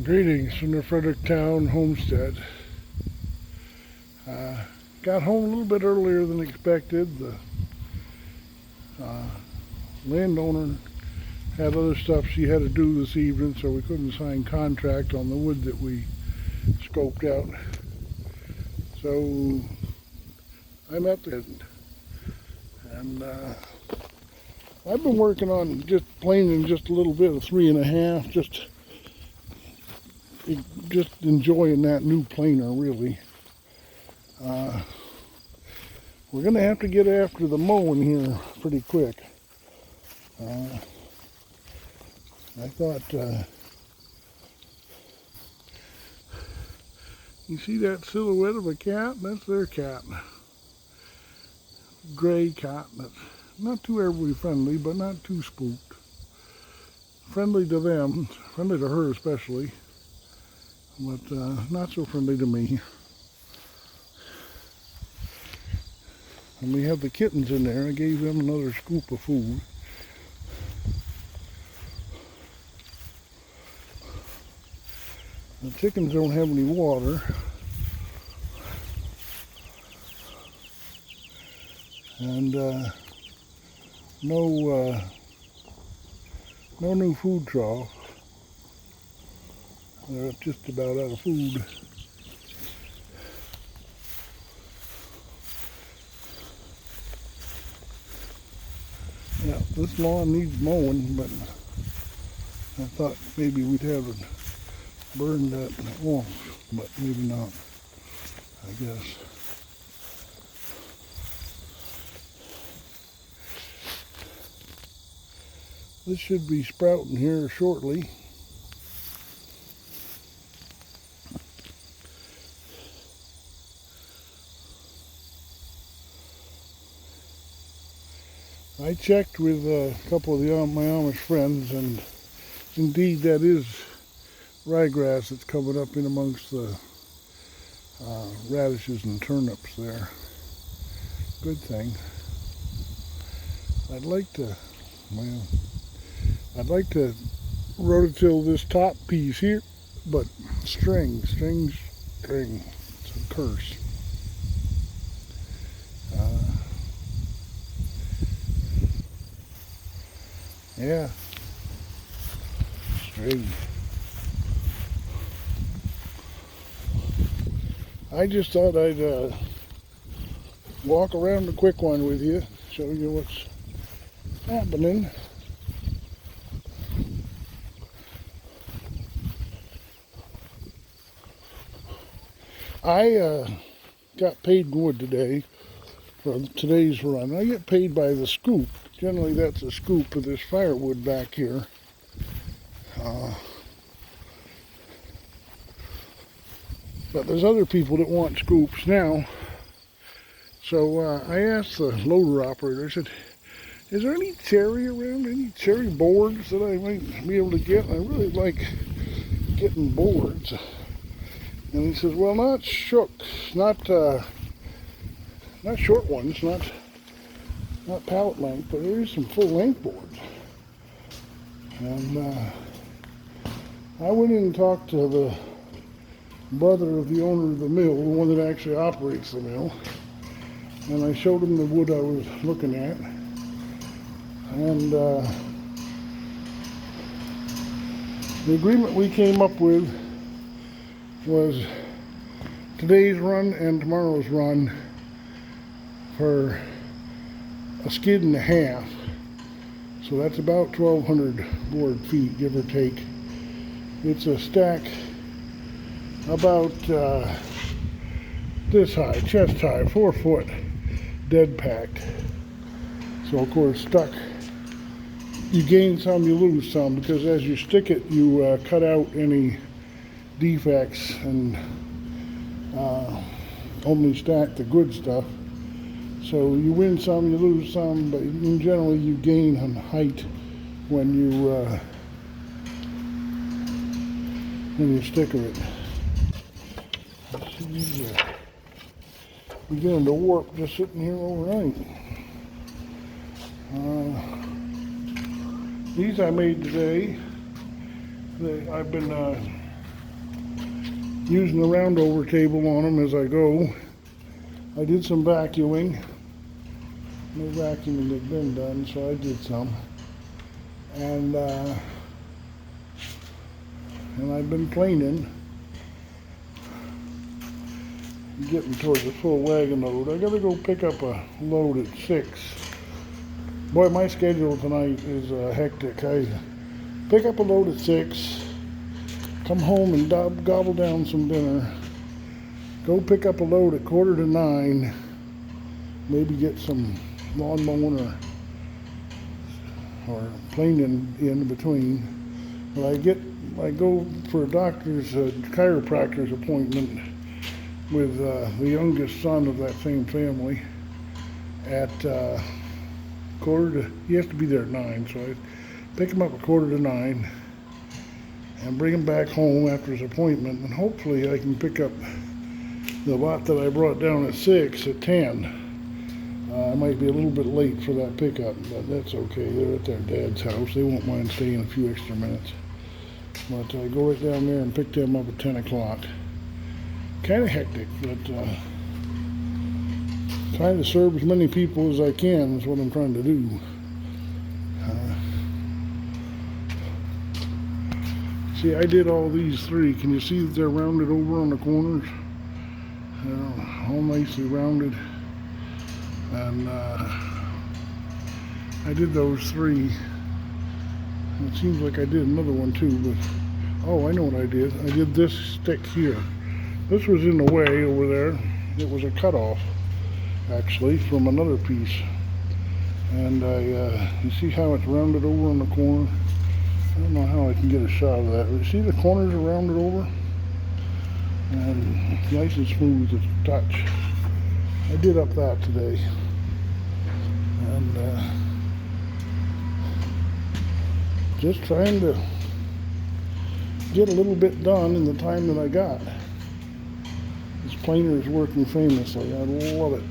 Greetings from the Fredericktown homestead. Got home a little bit earlier than expected. The landowner had other stuff she had to do this evening, so we couldn't sign contract on the wood that we scoped out. So I'm at the end, and I've been working on just planing just a little bit of 3.5, just enjoying that new planer really. We're gonna have to get after the mowing here pretty quick. I thought, you see that silhouette of a cat? That's their cat. Gray cat. That's not too everybody friendly, but not too spooked. Friendly to them, friendly to her especially, but not so friendly to me. And we have the kittens in there. I gave them another scoop of food. The chickens don't have any water. And no new food trough. They're just about out of food. Yeah, this lawn needs mowing, but I thought maybe we'd have it burn that off, but maybe not, I guess. This should be sprouting here shortly. I checked with a couple of my Amish friends, and indeed that is ryegrass that's coming up in amongst the radishes and turnips there. Good thing. I'd like to rototill this top piece here, but string. It's a curse. Yeah, string. I just thought I'd walk around the quick one with you, show you what's happening. I got paid in wood today for today's run. I get paid by the scoop. Generally that's a scoop of this firewood back here. But there's other people that want scoops now. So I asked the loader operator, I said, is there any cherry around, any cherry boards that I might be able to get? I really like getting boards. And he says, well, not short ones, not pallet length, but there is some full length boards. And I went in and talked to the brother of the owner of the mill, the one that actually operates the mill, and I showed him the wood I was looking at. And the agreement we came up with was today's run and tomorrow's run for a skid and a half. So that's about 1,200 board feet, give or take. It's a stack about this high, chest high, 4 foot, dead packed. So of course stuck, you gain some, you lose some, because as you stick it, you cut out any defects and only stack the good stuff. So you win some, you lose some, but generally you gain on height when you stick with it. These are beginning to warp just sitting here overnight. These I made today. I've been using the roundover table on them as I go. I did some vacuuming. No vacuuming had been done, so I did some. And I've been planing, getting towards a full wagon load. I gotta go pick up a load at 6. Boy, my schedule tonight is hectic. I pick up a load at 6, come home and gobble down some dinner, go pick up a load at 8:45, maybe get some lawn mowing or planing in between. But I go for a doctor's chiropractor's appointment with the youngest son of that same family at he has to be there at 9, so I pick him up at 8:45 and bring him back home after his appointment, and hopefully I can pick up the lot that I brought down at 6 at 10. I might be a little bit late for that pickup, but that's okay. They're at their dad's house. They won't mind staying a few extra minutes. But I go right down there and pick them up at 10 o'clock. Kind of hectic, but trying to serve as many people as I can is what I'm trying to do. See, I did all these 3. Can you see that they're rounded over on the corners? All nicely rounded. And I did those 3. It seems like I did another one too, but oh, I know what I did. I did this stick here. This was in the way over there. It was a cutoff, actually, from another piece. And you see how it's rounded over on the corner? I don't know how I can get a shot of that. But you see the corners are rounded over? And it's nice and smooth to touch. I did up that today. And just trying to get a little bit done in the time that I got. This planer is working famously. I love it.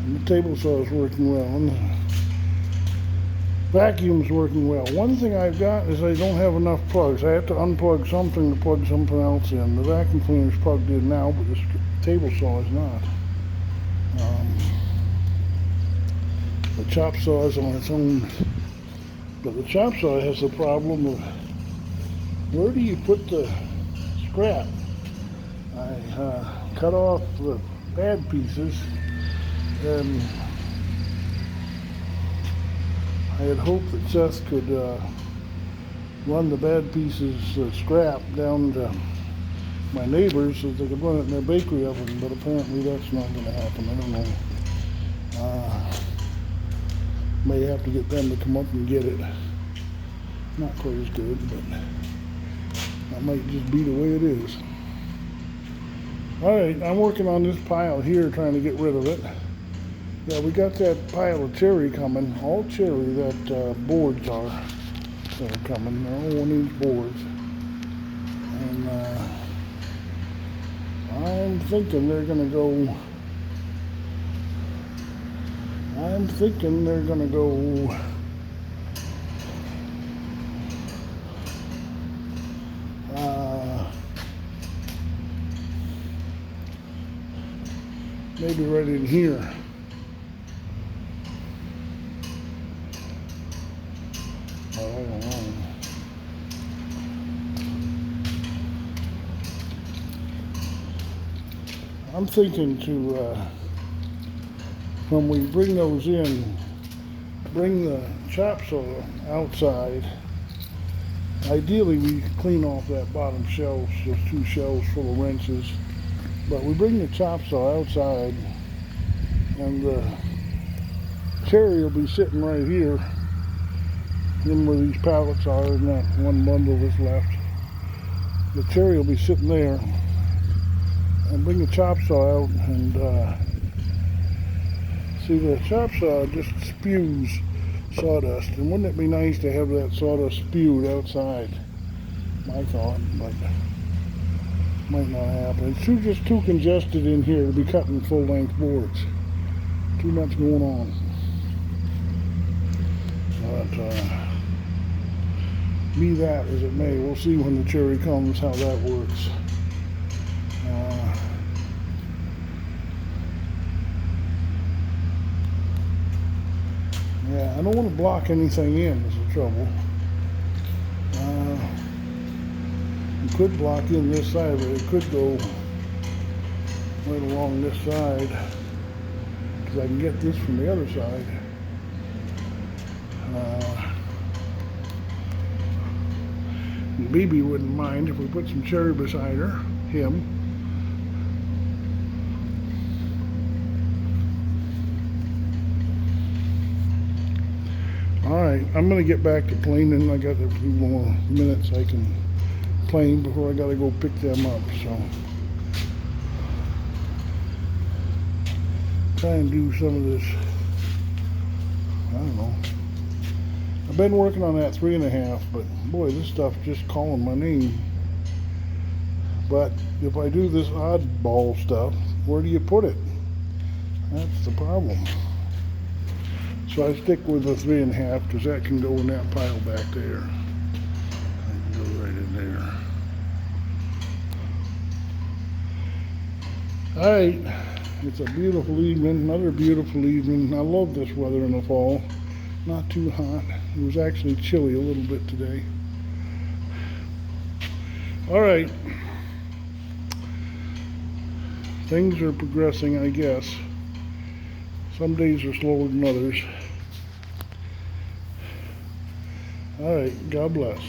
And the table saw is working well. And the vacuum's working well. One thing I've got is I don't have enough plugs. I have to unplug something to plug something else in. The vacuum cleaner's plugged in now, but this table saw is not. The chop saw is on its own. But the chop saw has the problem of where do you put the scrap? I cut off the bad pieces, and I had hoped that Seth could run the bad pieces scrap down to my neighbors so that they could run it in their bakery oven, but apparently that's not going to happen. I don't know. May have to get them to come up and get it. Not quite as good, but that might just be the way it is. Alright, I'm working on this pile here, trying to get rid of it. Yeah, we got that pile of cherry coming. All cherry that boards are that are coming. They're all 1-inch boards. And I'm thinking they're going to go maybe right in here. I don't know. I'm thinking to when we bring those in, bring the chop saw outside. Ideally, we clean off that bottom shelf, those 2 shelves full of wrenches. But we bring the chop saw outside, and the cherry will be sitting right here, in where these pallets are, in that one bundle that's left. The cherry will be sitting there, and bring the chop saw out, and see, the chop saw just spews sawdust, and wouldn't it be nice to have that sawdust spewed outside? My thought, but might not happen. It's just too congested in here to be cutting full-length boards. Too much going on. But be that as it may, we'll see when the cherry comes how that works. Yeah, I don't want to block anything in is the trouble. You could block in this side, but it could go right along this side because I can get this from the other side. BB wouldn't mind if we put some cherry beside him. Alright, I'm going to get back to planing. I got a few more minutes I can plane before I got to go pick them up, so try and do some of this. I don't know. I've been working on that 3.5, but boy, this stuff's just calling my name. But if I do this oddball stuff, where do you put it? That's the problem. So I stick with the 3.5 because that can go in that pile back there. I can go right in there. Alright, it's a beautiful evening, another beautiful evening. I love this weather in the fall. Not too hot. It was actually chilly a little bit today. Alright. Things are progressing, I guess. Some days are slower than others. Alright, God bless.